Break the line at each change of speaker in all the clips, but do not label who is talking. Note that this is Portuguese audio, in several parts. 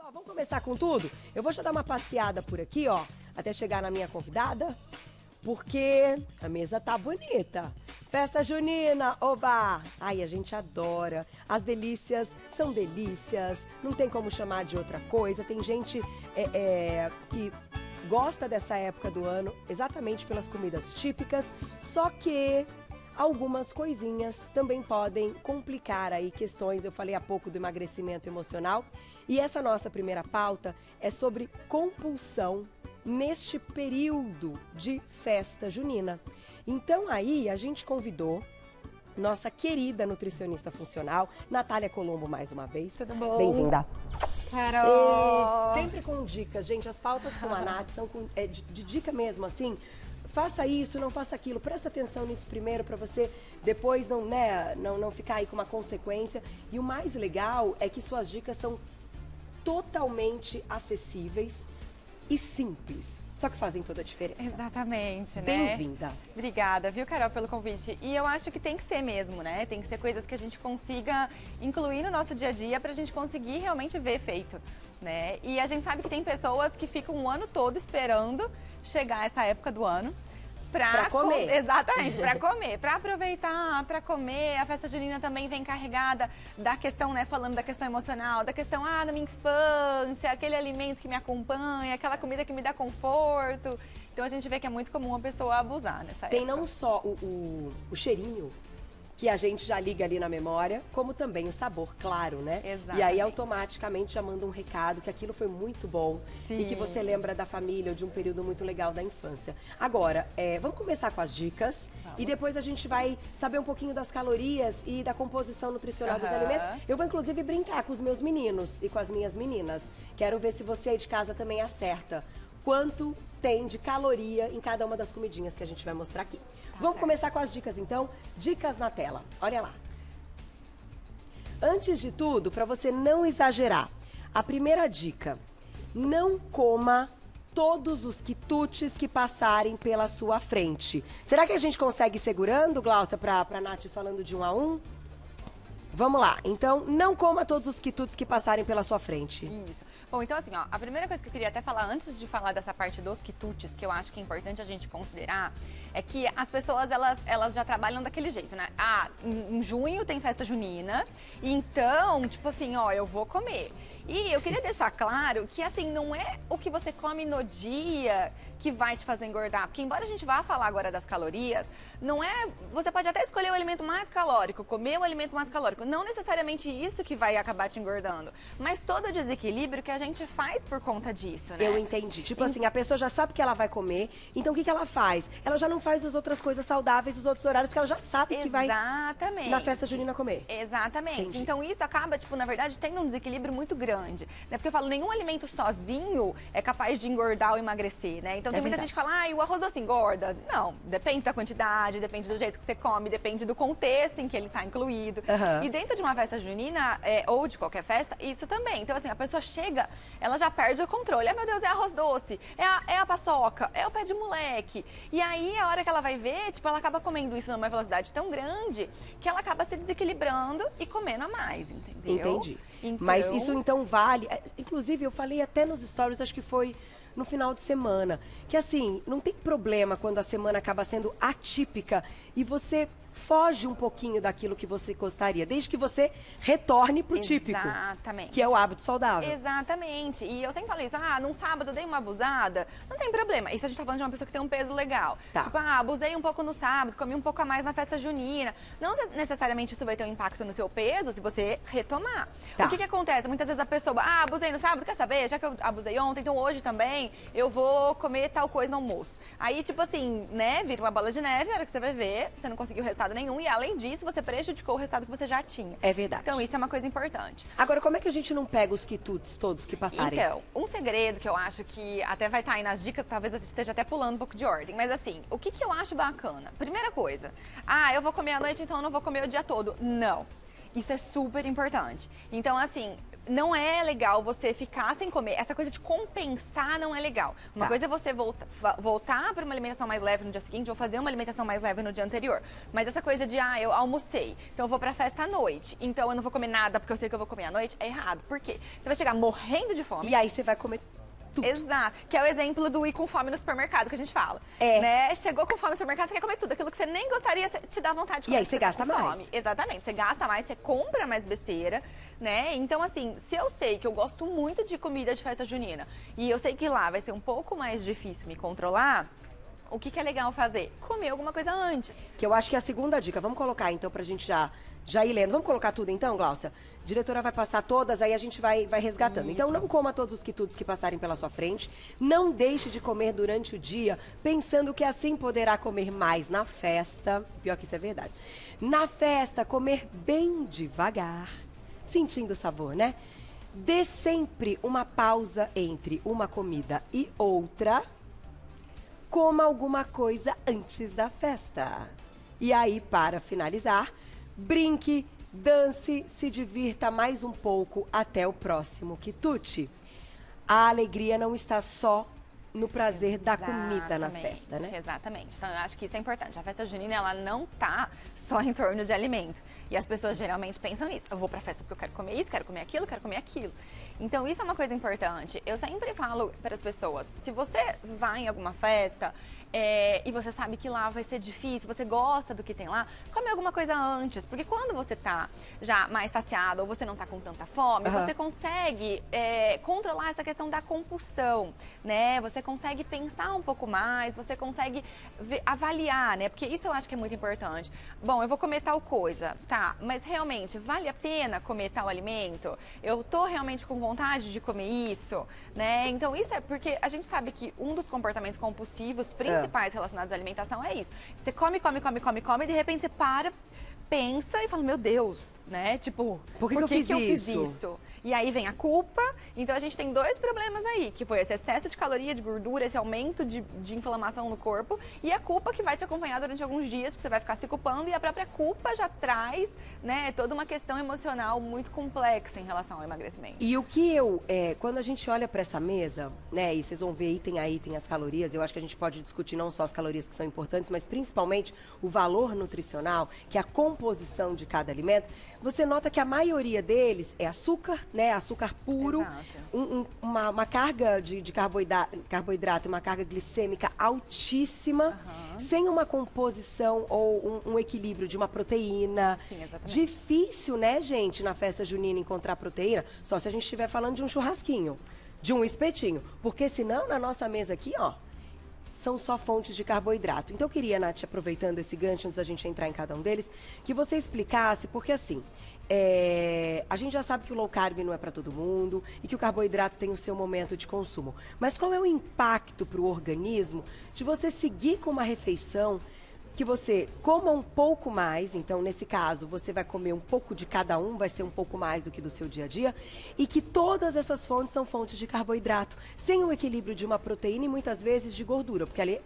Ó, vamos começar com tudo? Eu vou já dar uma passeada por aqui, ó, até chegar na minha convidada, porque a mesa tá bonita. Festa junina, oba! Ai, a gente adora. As delícias são delícias, não tem como chamar de outra coisa. Tem gente que gosta dessa época do ano exatamente pelas comidas típicas, só que algumas coisinhas também podem complicar aí questões. Eu falei há pouco do emagrecimento emocional e essa nossa primeira pauta é sobre compulsão neste período de festa junina. Então aí a gente convidou nossa querida nutricionista funcional, Natália Colombo, mais uma vez.
Tudo bom?
Bem-vinda.
Carol!
Sempre com dicas, gente. As pautas com a Nath são de dica mesmo, assim. Faça isso, não faça aquilo. Presta atenção nisso primeiro para você depois não ficar aí com uma consequência. E o mais legal é que suas dicas são totalmente acessíveis e simples. Só que fazem toda a diferença.
Exatamente, né?
Bem-vinda.
Obrigada, viu, Carol, pelo convite. E eu acho que tem que ser mesmo, né? Tem que ser coisas que a gente consiga incluir no nosso dia a dia pra gente conseguir realmente ver efeito, né? E a gente sabe que tem pessoas que ficam o ano todo esperando chegar essa época do ano pra
comer.
Exatamente, pra comer, pra aproveitar, pra comer. A festa junina também vem carregada da questão, né, falando da questão emocional, da questão, da minha infância, aquele alimento que me acompanha, aquela comida que me dá conforto. Então a gente vê que é muito comum a pessoa abusar nessa época.
Tem não só o cheirinho, que a gente já liga ali na memória, como também o sabor, claro, né?
Exatamente.
E aí automaticamente já manda um recado que aquilo foi muito bom.
Sim.
E que você lembra da família ou de um período muito legal da infância. Agora, vamos começar com as dicas. Vamos. E depois a gente vai saber um pouquinho das calorias e da composição nutricional dos alimentos. Eu vou inclusive brincar com os meus meninos e com as minhas meninas. Quero ver se você aí de casa também acerta quanto tem de caloria em cada uma das comidinhas que a gente vai mostrar aqui. Vamos começar com as dicas, então. Dicas na tela. Olha lá. Antes de tudo, para você não exagerar, a primeira dica: não coma todos os quitutes que passarem pela sua frente. Será que a gente consegue ir segurando, Glaucia, para a Nath falando de um a um? Vamos lá. Então, não coma todos os quitutes que passarem pela sua frente.
Isso. Bom, então assim, ó, a primeira coisa que eu queria até falar, antes de falar dessa parte dos quitutes, que eu acho que é importante a gente considerar, é que as pessoas, elas já trabalham daquele jeito, né? Em junho tem festa junina, então, tipo assim, ó, eu vou comer. E eu queria deixar claro que, assim, não é o que você come no dia que vai te fazer engordar. Porque, embora a gente vá falar agora das calorias, não é... Você pode até escolher o alimento mais calórico, comer o alimento mais calórico. Não necessariamente isso que vai acabar te engordando. Mas todo o desequilíbrio que a gente faz por conta disso, né?
Eu entendi. Tipo assim, a pessoa já sabe que ela vai comer, então o que ela faz? Ela já não faz as outras coisas saudáveis, os outros horários, porque ela já sabe que vai na festa junina comer.
Exatamente.
Entendi.
Então isso acaba, tipo, na verdade, tendo um desequilíbrio muito grande. Né? Porque eu falo, nenhum alimento sozinho é capaz de engordar ou emagrecer, né? Então tem muita gente que fala, o arroz doce engorda. Não, depende da quantidade, depende do jeito que você come, depende do contexto em que ele tá incluído. E dentro de uma festa junina, ou de qualquer festa, isso também. Então assim, a pessoa chega, ela já perde o controle. Meu Deus, é arroz doce, é a paçoca, é o pé de moleque. E aí, a hora que ela vai ver, tipo, ela acaba comendo isso numa velocidade tão grande que ela acaba se desequilibrando e comendo a mais, entendeu?
Entendi.
Então...
Mas isso então vale... Inclusive, eu falei até nos stories, acho que foi no final de semana, que assim, não tem problema quando a semana acaba sendo atípica e você foge um pouquinho daquilo que você gostaria, desde que você retorne pro típico.
Exatamente.
Que é o hábito saudável.
Exatamente. E eu sempre falei isso, num sábado eu dei uma abusada, não tem problema. Isso a gente tá falando de uma pessoa que tem um peso legal.
Tá.
Tipo, abusei um pouco no sábado, comi um pouco a mais na festa junina. Não necessariamente isso vai ter um impacto no seu peso se você retomar.
Tá.
O que acontece? Muitas vezes a pessoa, abusei no sábado, quer saber? Já que eu abusei ontem, então hoje também eu vou comer tal coisa no almoço. Aí, tipo assim, né, vira uma bola de neve, na hora que você vai ver, você não conseguiu resultado nenhum e além disso, você prejudicou o resultado que você já tinha.
É verdade.
Então isso é uma coisa importante.
Agora, como é que a gente não pega os quitutes todos que passarem?
Então, um segredo que eu acho que até vai estar aí nas dicas, talvez eu esteja até pulando um pouco de ordem, mas assim, o que eu acho bacana? Primeira coisa, eu vou comer à noite, então eu não vou comer o dia todo. Não. Isso é super importante. Então, assim, não é legal você ficar sem comer. Essa coisa de compensar não é legal. Uma coisa é você voltar para uma alimentação mais leve no dia seguinte ou fazer uma alimentação mais leve no dia anterior. Mas essa coisa de, eu almocei, então eu vou pra festa à noite, então eu não vou comer nada porque eu sei que eu vou comer à noite, é errado. Por quê? Você vai chegar morrendo de fome.
E aí você vai comer tudo.
Exato. Que é o exemplo do ir com fome no supermercado que a gente fala. Né? Chegou com fome no supermercado, você quer comer tudo. Aquilo que você nem gostaria, te dá vontade de comer.
E aí você gasta mais.
Fome. Exatamente. Você gasta mais, você compra mais besteira, né? Então, assim, se eu sei que eu gosto muito de comida de festa junina e eu sei que lá vai ser um pouco mais difícil me controlar, o que é legal fazer? Comer alguma coisa antes.
Que eu acho que é a segunda dica. Vamos colocar, então, pra gente já ir lendo. Vamos colocar tudo, então, Glaucia? A diretora vai passar todas, aí a gente vai resgatando. Isso. Então, não coma todos os quitutes que passarem pela sua frente. Não deixe de comer durante o dia, pensando que assim poderá comer mais na festa. Pior que isso é verdade. Na festa, comer bem devagar, sentindo o sabor, né? Dê sempre uma pausa entre uma comida e outra. Coma alguma coisa antes da festa. E aí, para finalizar, brinque, dance, se divirta mais um pouco até o próximo quitute. A alegria não está só no prazer da comida na festa, né?
Exatamente. Então, eu acho que isso é importante. A festa junina, ela não tá só em torno de alimento. E as pessoas geralmente pensam nisso. Eu vou pra festa porque eu quero comer isso, quero comer aquilo, quero comer aquilo. Então, isso é uma coisa importante. Eu sempre falo para as pessoas, se você vai em alguma festa e você sabe que lá vai ser difícil, você gosta do que tem lá, come alguma coisa antes. Porque quando você tá já mais saciado ou você não tá com tanta fome, você consegue controlar essa questão da compulsão, né? Você consegue pensar um pouco mais, você consegue avaliar, né? Porque isso eu acho que é muito importante. Bom, eu vou comer tal coisa, tá? Mas realmente, vale a pena comer tal alimento? Eu tô realmente com vontade de comer isso, né? Então, isso é porque a gente sabe que um dos comportamentos compulsivos principais relacionados à alimentação é isso. Você come, e de repente você para, pensa e fala, meu Deus, né? Tipo,
por que eu fiz
isso? E aí vem a culpa. Então a gente tem dois problemas aí, que foi esse excesso de caloria, de gordura, esse aumento de inflamação no corpo e a culpa que vai te acompanhar durante alguns dias, porque você vai ficar se culpando e a própria culpa já traz, né, toda uma questão emocional muito complexa em relação ao emagrecimento.
E o que quando a gente olha para essa mesa, né, e vocês vão ver item a item as calorias, eu acho que a gente pode discutir não só as calorias que são importantes, mas principalmente o valor nutricional, que é a composição de cada alimento. Você nota que a maioria deles é açúcar, né? Açúcar puro, uma carga de carboidrato, uma carga glicêmica altíssima, sem uma composição ou um equilíbrio de uma proteína.
Sim, exatamente.
Difícil, né, gente, na festa junina encontrar proteína, só se a gente estiver falando de um churrasquinho, de um espetinho. Porque senão, na nossa mesa aqui, ó, são só fontes de carboidrato. Então, eu queria, Nath, aproveitando esse gancho, antes da gente entrar em cada um deles, que você explicasse, porque assim, a gente já sabe que o low carb não é para todo mundo e que o carboidrato tem o seu momento de consumo. Mas qual é o impacto para o organismo de você seguir com uma refeição que você coma um pouco mais, então nesse caso você vai comer um pouco de cada um, vai ser um pouco mais do que do seu dia a dia, e que todas essas fontes são fontes de carboidrato, sem o equilíbrio de uma proteína e muitas vezes de gordura, porque ali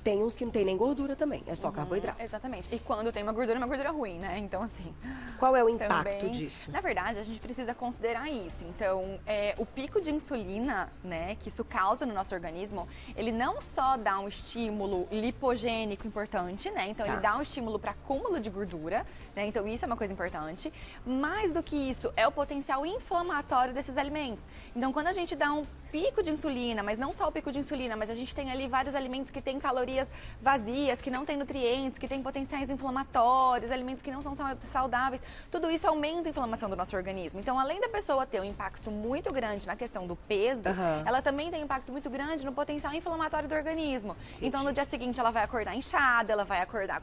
tem uns que não tem nem gordura também, é só carboidrato.
Exatamente. E quando tem uma gordura ruim, né? Então, assim...
Qual é o impacto
também,
disso?
Na verdade, a gente precisa considerar isso. Então, o pico de insulina, né, que isso causa no nosso organismo, ele não só dá um estímulo lipogênico importante, né? Então, ele dá um estímulo para acúmulo de gordura, né? Então, isso é uma coisa importante. Mais do que isso, é o potencial inflamatório desses alimentos. Então, quando a gente dá um pico de insulina, mas não só o pico de insulina, mas a gente tem ali vários alimentos que têm calorias vazias, que não têm nutrientes, que têm potenciais inflamatórios, alimentos que não são saudáveis, tudo isso aumenta a inflamação do nosso organismo. Então, além da pessoa ter um impacto muito grande na questão do peso, ela também tem um impacto muito grande no potencial inflamatório do organismo. Então, no dia seguinte, ela vai acordar inchada, ela vai acordar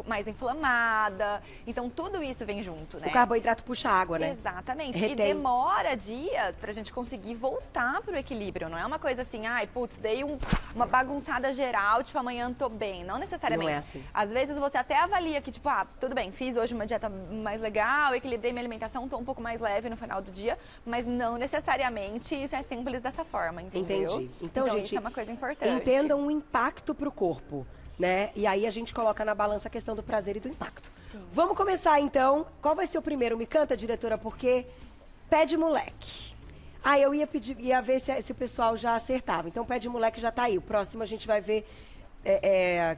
mais inflamada. Então, tudo isso vem junto, né?
O carboidrato puxa água, né?
Exatamente.
Retém.
E demora dias pra gente conseguir voltar pro equilíbrio. Não é uma coisa assim, ai, putz, dei uma bagunçada geral, tipo, amanhã tô bem. Não necessariamente.
Não é assim.
Às vezes você até avalia que, tipo, tudo bem, fiz hoje uma dieta mais legal, equilibrei minha alimentação, tô um pouco mais leve no final do dia, mas não necessariamente isso é simples dessa forma, entendeu?
Entendi. Então, gente,
isso é uma coisa importante.
Entendam o impacto pro corpo, né? E aí a gente coloca na balança a questão do prazer e do impacto.
Sim.
Vamos começar, então. Qual vai ser o primeiro? Me canta, diretora, porque Pé de moleque. Ah, eu ia pedir, ia ver se o pessoal já acertava. Então, pé de moleque já tá aí. O próximo a gente vai ver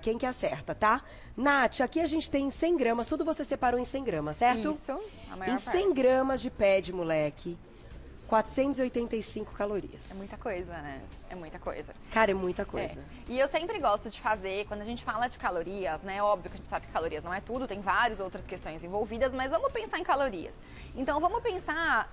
quem que acerta, tá? Nath, aqui a gente tem 100 gramas. Tudo você separou em 100 gramas, certo?
Isso, a maior
em 100
parte.
gramas de pé de moleque, 485 calorias.
É muita coisa, né? É muita coisa.
Cara, é muita coisa.
E eu sempre gosto de fazer, quando a gente fala de calorias, né? Óbvio que a gente sabe que calorias não é tudo, tem várias outras questões envolvidas, mas vamos pensar em calorias. Então, vamos pensar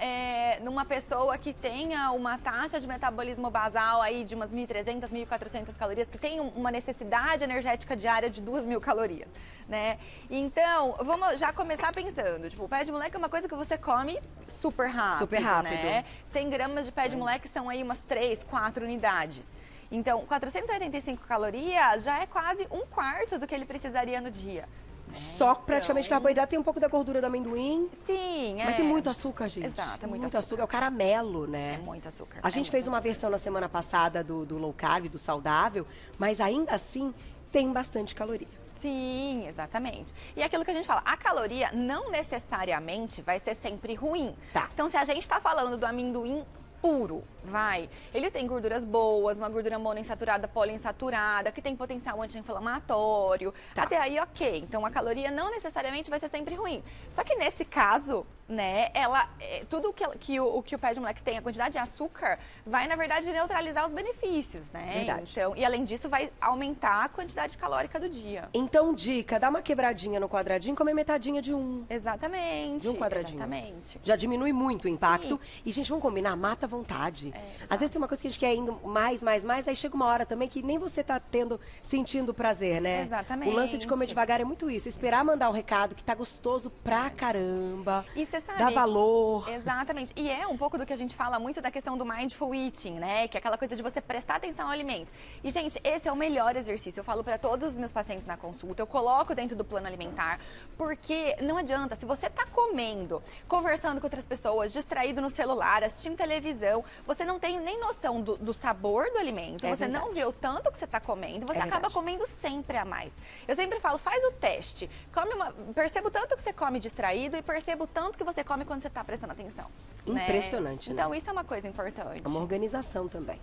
numa pessoa que tenha uma taxa de metabolismo basal aí de umas 1.300, 1.400 calorias, que tem uma necessidade energética diária de 2.000 calorias, né? Então, vamos já começar pensando, tipo, o pé de moleque é uma coisa que você come super rápido,
Super rápido.
né? 100 gramas de pé de moleque são aí umas 3, 4 unidades. Então, 485 calorias já é quase um quarto do que ele precisaria no dia.
Só praticamente carboidrato, tem um pouco da gordura do amendoim.
Sim,
Mas tem muito açúcar, gente.
Exato, é
muito açúcar. É o caramelo, né?
É muito açúcar.
A gente fez uma versão na semana passada do low carb, do saudável, mas ainda assim tem bastante caloria.
Sim, exatamente. E aquilo que a gente fala, a caloria não necessariamente vai ser sempre ruim.
Tá.
Então, se a gente está falando do amendoim puro, ele tem gorduras boas, uma gordura monoinsaturada, poliinsaturada, que tem potencial anti-inflamatório.
Tá.
Até aí, ok. Então, a caloria não necessariamente vai ser sempre ruim. Só que nesse caso, né, tudo que o pé de moleque tem, a quantidade de açúcar, vai, na verdade, neutralizar os benefícios, né?
Verdade.
Então, e além disso, vai aumentar a quantidade calórica do dia.
Então, dica, dá uma quebradinha no quadradinho, come metadinha de um.
Exatamente.
De um quadradinho.
Exatamente.
Já diminui muito o impacto. E, gente, vamos combinar, mata a vontade. Às vezes tem uma coisa que a gente quer indo mais, aí chega uma hora também que nem você tá sentindo prazer, né?
Exatamente.
O lance de comer devagar é muito isso. Esperar mandar o recado que tá gostoso pra caramba.
E você sabe...
Dá valor.
Exatamente. E é um pouco do que a gente fala muito da questão do mindful eating, né? Que é aquela coisa de você prestar atenção ao alimento. E, gente, esse é o melhor exercício. Eu falo pra todos os meus pacientes na consulta, eu coloco dentro do plano alimentar, porque não adianta, se você tá comendo, conversando com outras pessoas, distraído no celular, assistindo televisão, você não tem nem noção do sabor do alimento, você
verdade.
não vê o tanto que você tá comendo, você acaba
verdade.
comendo sempre a mais. Eu sempre falo, faz o teste. Perceba o tanto que você come distraído e perceba o tanto que você come quando você tá prestando atenção.
Impressionante,
né? Então, isso é uma coisa importante.
É uma organização também.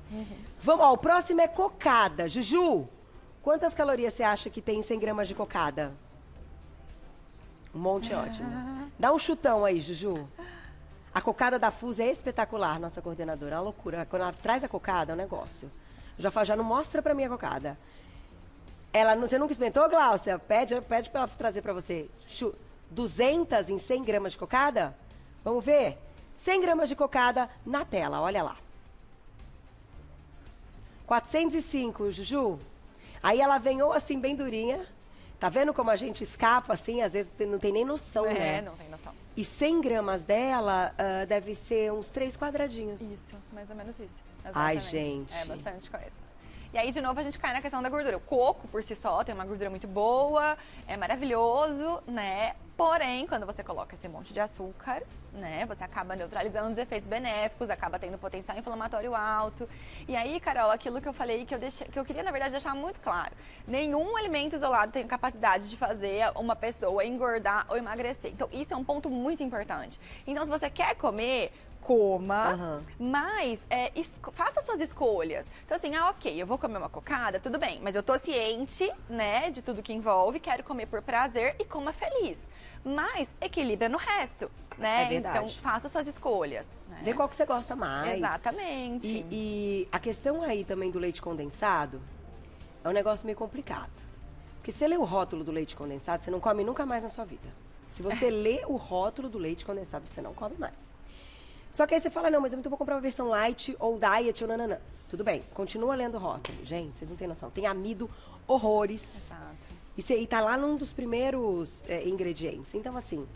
Vamos, ó, o próximo é cocada. Juju, quantas calorias você acha que tem em 100 gramas de cocada? Um monte, ótimo. Dá um chutão aí, Juju. A cocada da Fusa é espetacular, nossa coordenadora. É uma loucura. Quando ela traz a cocada, é um negócio. Já não mostra pra mim a cocada. Você nunca experimentou, Gláucia? Pede pra ela trazer pra você. 200 em 100 gramas de cocada? Vamos ver? 100 gramas de cocada na tela, olha lá. 405, Juju. Aí ela vem ou assim, bem durinha. Tá vendo como a gente escapa assim? Às vezes não tem nem noção, né?
Não tem noção.
E 100 gramas dela deve ser uns 3 quadradinhos.
Isso, mais ou menos isso.
Ai,
Exatamente.
gente.
É bastante coisa. E aí, de novo, a gente cai na questão da gordura. O coco, por si só, tem uma gordura muito boa, é maravilhoso, né? Porém, quando você coloca esse monte de açúcar, né? Você acaba neutralizando os efeitos benéficos, acaba tendo potencial inflamatório alto. E aí, Carol, aquilo que eu falei, que eu queria, na verdade, deixar muito claro. Nenhum alimento isolado tem capacidade de fazer uma pessoa engordar ou emagrecer. Então, isso é um ponto muito importante. Então, se você quer comer, coma, mas faça suas escolhas. Então, assim, ok, eu vou comer uma cocada, tudo bem, mas eu tô ciente, né, de tudo que envolve, quero comer por prazer e coma feliz. Mas equilibra no resto, né?
É verdade.
Então, faça suas escolhas. Né?
Vê qual que você gosta mais.
Exatamente.
E a questão aí também do leite condensado é um negócio meio complicado. Porque se você lê o rótulo do leite condensado, você não come nunca mais na sua vida. Se você lê o rótulo do leite condensado, você não come mais. Só que aí você fala, não, mas eu vou comprar uma versão light ou diet ou nananã. Tudo bem, continua lendo o rótulo. Gente, vocês não têm noção. Tem amido horrores.
Exato.
E tá lá num dos primeiros ingredientes. Então, assim,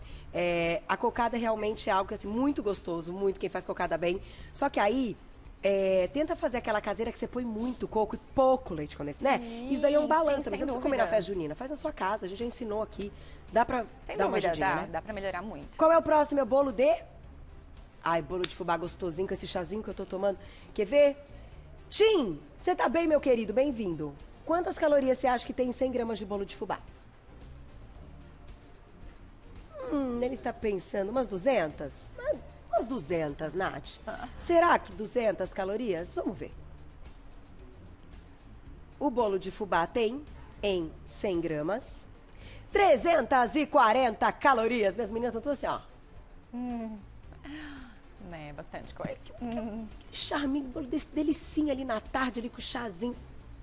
a cocada realmente é algo assim, muito gostoso, muito quem faz cocada bem. Só que aí, tenta fazer aquela caseira que você põe muito coco e pouco leite condensado, né? Isso aí é um balanço também. Você não precisa comer na festa junina, faz na sua casa, a gente já ensinou aqui. Dá pra dar uma ajudinha, né?
Dá pra melhorar muito.
Qual é o próximo? É o bolo de... Ai, bolo de fubá gostosinho com esse chazinho que eu tô tomando. Quer ver? Tim, você tá bem, meu querido? Bem-vindo. Quantas calorias você acha que tem em 100 gramas de bolo de fubá? Ele está pensando, umas 200? umas 200, Nath. Será que 200 calorias? Vamos ver. O bolo de fubá tem, em 100 gramas, 340 calorias. Minhas meninas estão todas assim, ó.
É bastante coisa.
Charminho, bolo desse delicinha ali na tarde, ali com o chazinho.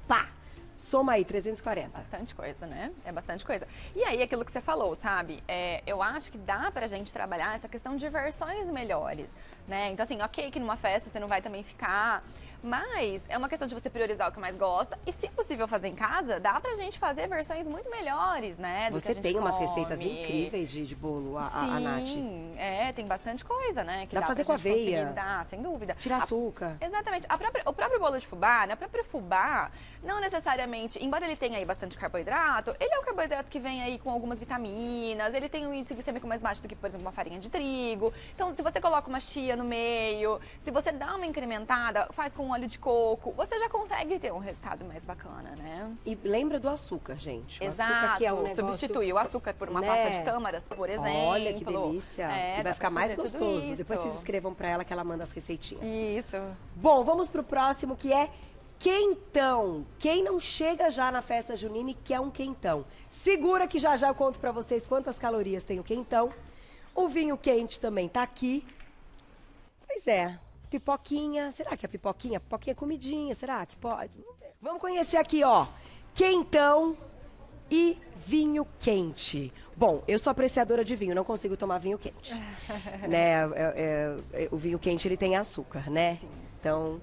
Pá! Soma aí, 340.
Bastante coisa, né? É bastante coisa. E aí, aquilo que você falou, sabe? Eu acho que dá pra gente trabalhar essa questão de versões melhores, né? Então, assim, ok que numa festa você não vai também ficar... Mas é uma questão de você priorizar o que mais gosta. E, se possível fazer em casa, dá pra gente fazer versões muito melhores, né? Do que a gente
tem umas
come.
receitas incríveis de bolo, a Nath.
Sim, tem bastante coisa, né? Que
dá pra fazer com aveia.
Dá, sem dúvida.
Tirar açúcar.
Exatamente. O próprio bolo de fubá, né? O próprio fubá, não necessariamente, embora ele tenha aí bastante carboidrato, ele é um carboidrato que vem aí com algumas vitaminas, ele tem um índice glicêmico mais baixo do que, por exemplo, uma farinha de trigo. Então, se você coloca uma chia no meio, se você dá uma incrementada, faz com óleo de coco, você já consegue ter um resultado mais bacana, né?
E lembra do açúcar, gente. O
Exato.
açúcar que é um negócio...
Substitui o açúcar por uma pasta de tâmaras, por exemplo.
Olha que delícia. E vai ficar mais gostoso. Depois vocês escrevam pra ela que ela manda as receitinhas.
Isso.
Bom, vamos pro próximo, que é quentão. Quem não chega já na festa junina e quer um quentão? Segura que já eu conto pra vocês quantas calorias tem o quentão. O vinho quente também tá aqui. Pois é, pipoquinha. Será que é pipoquinha? Pipoquinha é comidinha, será que pode? Vamos conhecer aqui, ó. Quentão e vinho quente. Bom, eu sou apreciadora de vinho, não consigo tomar vinho quente. Né? O vinho quente, ele tem açúcar, né? Sim. Então,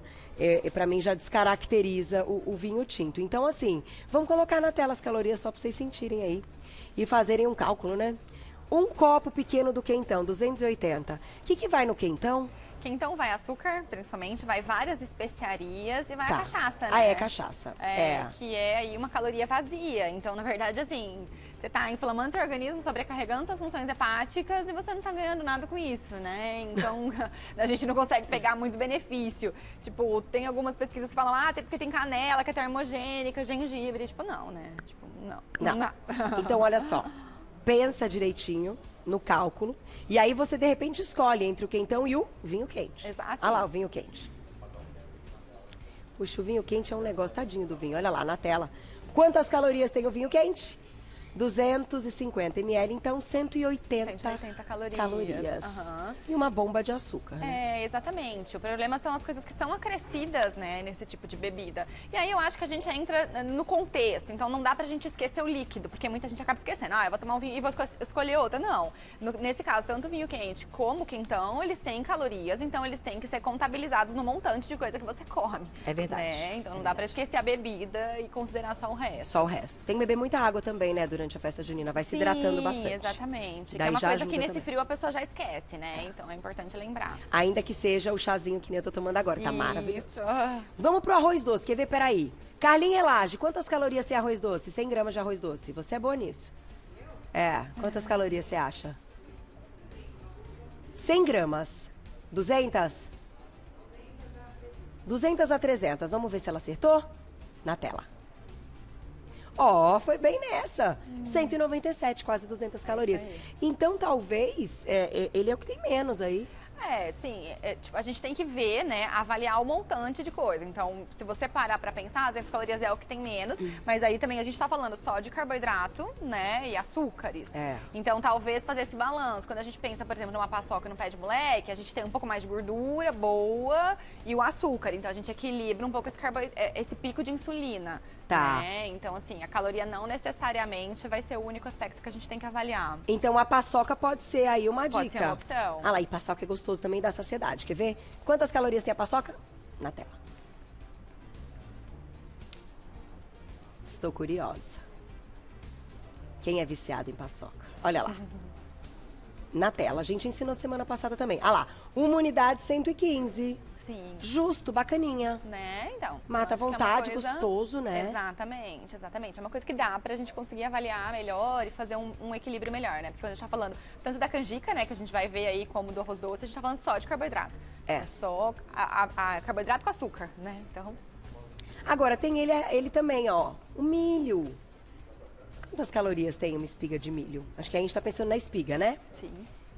pra mim já descaracteriza o vinho tinto. Então, assim, vamos colocar na tela as calorias só pra vocês sentirem aí e fazerem um cálculo, né? Um copo pequeno do quentão, 280. O que vai no quentão?
Quentão vai açúcar, principalmente, vai várias especiarias e vai a cachaça, né?
Ah, é cachaça.
Que é aí uma caloria vazia. Então, na verdade, assim, você tá inflamando seu organismo, sobrecarregando suas funções hepáticas e você não tá ganhando nada com isso, né? Então, a gente não consegue pegar muito benefício. Tipo, tem algumas pesquisas que falam, porque tem canela, que é termogênica, gengibre. Tipo, não, né? Tipo, não dá.
Então, olha só. Pensa direitinho no cálculo. E aí você, de repente, escolhe entre o quentão e o vinho quente.
Exato.
Olha lá, o vinho quente. Puxa, o vinho quente é um negócio, tadinho do vinho. Olha lá, na tela. Quantas calorias tem o vinho quente? 250 ml, então 180 calorias.
Uhum.
E uma bomba de açúcar, né?
Exatamente. O problema são as coisas que são acrescidas, né, nesse tipo de bebida. E aí eu acho que a gente entra no contexto, então não dá pra gente esquecer o líquido, porque muita gente acaba esquecendo. Eu vou tomar um vinho e vou escolher outra. Não. Nesse caso, tanto o vinho quente como o quentão, eles têm calorias, então eles têm que ser contabilizados no montante de coisa que você come.
É verdade.
Né? Então não dá pra esquecer a bebida e considerar só o resto.
Só o resto. Tem que beber muita água também, né, durante a festa junina, vai se hidratando bastante.
Exatamente.
Daí
que é uma
já
coisa que nesse
também.
frio a pessoa já esquece, né? Então é importante lembrar.
Ainda que seja o chazinho que nem eu tô tomando agora, tá
Isso.
maravilhoso. Vamos pro arroz doce, quer ver? Peraí. Carlinha Elage, quantas calorias tem arroz doce? 100 gramas de arroz doce. Você é boa nisso. Quantas calorias você acha? 100 gramas. 200? 200 a 300. Vamos ver se ela acertou? Na tela. Foi bem nessa. 197, quase 200 calorias. Então, talvez, ele é o que tem menos aí.
Sim. Tipo, a gente tem que ver, né, avaliar o montante de coisa. Então, se você parar pra pensar, 200 calorias é o que tem menos, mas aí também a gente tá falando só de carboidrato, né, e açúcares. Então, talvez fazer esse balanço. Quando a gente pensa, por exemplo, numa paçoca no pé de moleque, a gente tem um pouco mais de gordura boa e o açúcar. Então, a gente equilibra um pouco esse pico de insulina.
Tá.
Né? Então, assim, a caloria não necessariamente vai ser o único aspecto que a gente tem que avaliar.
Então, a paçoca pode ser aí uma dica.
Pode ser uma opção.
Ah lá, e paçoca é gostoso também, dá saciedade. Quer ver? Quantas calorias tem a paçoca? Na tela. Estou curiosa. Quem é viciado em paçoca? Olha lá. Na tela. A gente ensinou semana passada também. Ah lá. Uma unidade 115.
Sim.
Justo, bacaninha.
Né? Então.
Mata a vontade, gostoso, né?
Exatamente, exatamente. É uma coisa que dá pra gente conseguir avaliar melhor e fazer um equilíbrio melhor, né? Porque quando a gente tá falando tanto da canjica, né, que a gente vai ver aí como do arroz doce, a gente tá falando só de carboidrato. Só a carboidrato com açúcar, né? Então.
Agora, tem ele também, ó. O milho. Quantas calorias tem uma espiga de milho? Acho que a gente tá pensando na espiga, né?
Sim.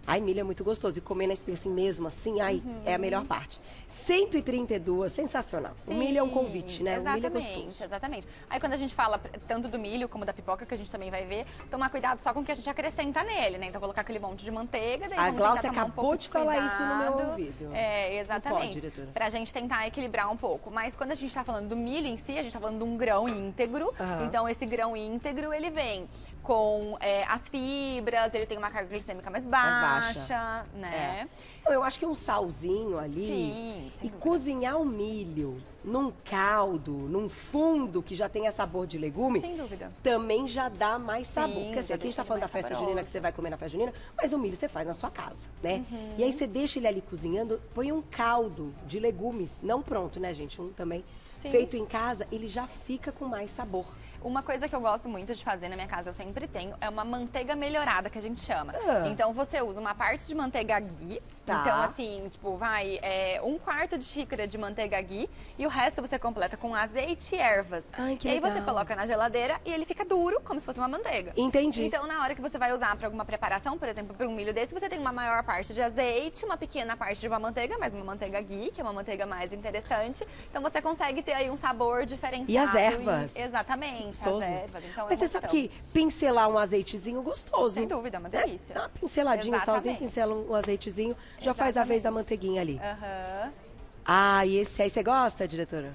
Ai, milho é muito gostoso. E comer na espinha assim mesmo, assim, ai, é a melhor parte. 132, sensacional.
Sim,
o milho é um convite, né?
Exatamente,
o milho é gostoso.
exatamente. Aí quando a gente fala tanto do milho como da pipoca, que a gente também vai ver, tomar cuidado só com o que a gente acrescenta nele, né? Então colocar aquele monte de manteiga, daí
A
vamos
Glaucia
tentar tomar
acabou de falar
cuidado.
isso no meu ouvido.
É, exatamente.
Não pode, diretora.
Pra gente tentar equilibrar um pouco. Mas quando a gente tá falando do milho em si, a gente tá falando de um grão íntegro. Então esse grão íntegro, ele vem com as fibras, ele tem uma carga glicêmica mais baixa, né?
Eu acho que um salzinho ali
Sim, sem
e
dúvida.
cozinhar o milho num caldo, num fundo que já tenha sabor de legume,
Sem dúvida.
também já dá mais sabor.
Sim,
Porque assim,
já
aqui a gente tá
deixa
falando da
mais
festa
saboroso.
junina que você vai comer na festa junina, mas o milho você faz na sua casa, né? E aí você deixa ele ali cozinhando, põe um caldo de legumes, não pronto, né, gente? Um também
Sim.
feito em casa, ele já fica com mais sabor.
Uma coisa que eu gosto muito de fazer na minha casa, eu sempre tenho, é uma manteiga melhorada, que a gente chama.
Ah.
Então você usa uma parte de manteiga ghee,
Tá.
então assim, tipo, vai 1/4 de xícara de manteiga ghee e o resto você completa com azeite e ervas.
Ai, que
e aí
legal.
você coloca na geladeira e ele fica duro, como se fosse uma manteiga.
Entendi.
Então, na hora que você vai usar para alguma preparação, por exemplo, para um milho desse, você tem uma maior parte de azeite, uma pequena parte de uma manteiga, mas uma manteiga ghee, que é uma manteiga mais interessante. Então, você consegue ter aí um sabor diferenciado.
E as ervas.
Exatamente,
Gostoso.
as ervas. Então,
Mas
é
você
uma
sabe
opção.
que pincelar um azeitezinho gostoso.
Sem dúvida, é uma delícia.
Dá uma pinceladinha, um salzinho,
Exatamente.
pincela um azeitezinho, já faz a vez da
Exatamente.
manteiguinha ali.
Aham.
Ah, e esse aí você gosta, diretora?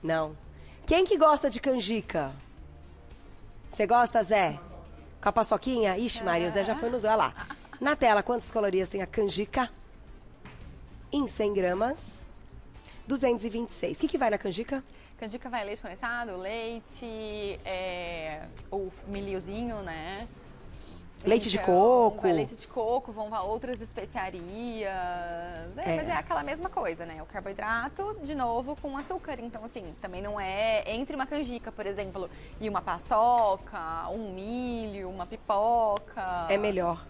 Não. Quem que gosta de canjica? Você gosta, Zé? Com a paçoquinha? Ixi, Maria, o Zé já foi no Zé, olha lá. Na tela, quantas calorias tem a canjica? Em 100 gramas, 226. O que vai na canjica?
Canjica vai leite condensado, leite, o milhozinho, né?
Leite de
Então,
coco.
Vai leite de coco, vão outras especiarias. Mas é aquela mesma coisa, né? O carboidrato, de novo, com açúcar. Então, assim, também não é entre uma canjica, por exemplo, e uma paçoca, um milho, uma pipoca.
É melhor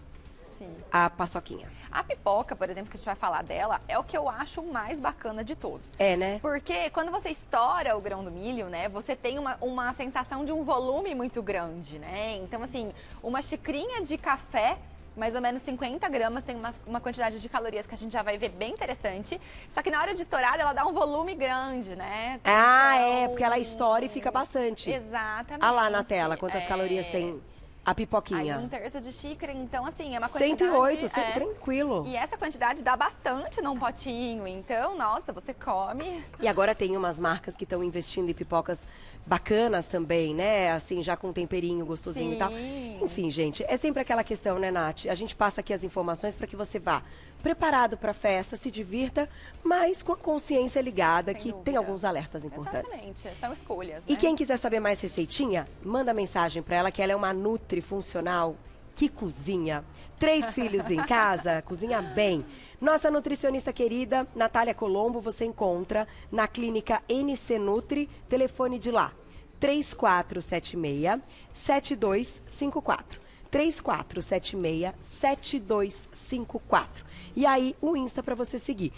Sim.
a paçoquinha.
A pipoca, por exemplo, que a gente vai falar dela, é o que eu acho o mais bacana de todos.
É, né?
Porque quando você estoura o grão do milho, né, você tem uma sensação de um volume muito grande, né? Então, assim, uma xicrinha de café, mais ou menos 50 gramas, tem uma quantidade de calorias que a gente já vai ver bem interessante. Só que na hora de estourar, ela dá um volume grande, né?
Ah,
Então,
porque ela estoura e fica bastante.
Exatamente.
Ah lá na tela, quantas calorias tem a
Aí
pipoquinha?
1/3 de xícara, então assim, é uma quantidade...
108,
é.
tranquilo.
E essa quantidade dá bastante num potinho, então, nossa, você come.
E agora tem umas marcas que estão investindo em pipocas bacanas também, né? Assim, já com temperinho gostosinho e tal.
Sim.
Enfim, gente, é sempre aquela questão, né, Nath? A gente passa aqui as informações para que você vá preparado para a festa, se divirta, mas com a consciência ligada,
Sem
que
dúvida.
tem alguns alertas importantes.
Exatamente, são escolhas,
E
né?
quem quiser saber mais receitinha, manda mensagem para ela que ela é uma nutri funcional que cozinha. 3 filhos em casa, cozinha bem. Nossa nutricionista querida, Natália Colombo, você encontra na clínica NC Nutri, telefone de lá, 3476-7254. 3476-7254. E aí, o Insta para você seguir,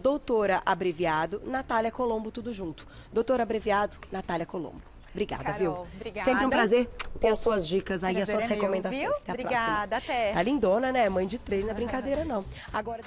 @doutora abreviado, Natália Colombo, tudo junto. Doutora abreviado, Natália Colombo. Obrigada,
Carol,
viu?
obrigada.
Sempre um prazer ter as suas dicas aí, as
Prazer
suas
é meu,
recomendações.
viu?
Até a
Obrigada,
próxima.
até.
Tá lindona, né? Mãe de 3, não é brincadeira, não. Agora...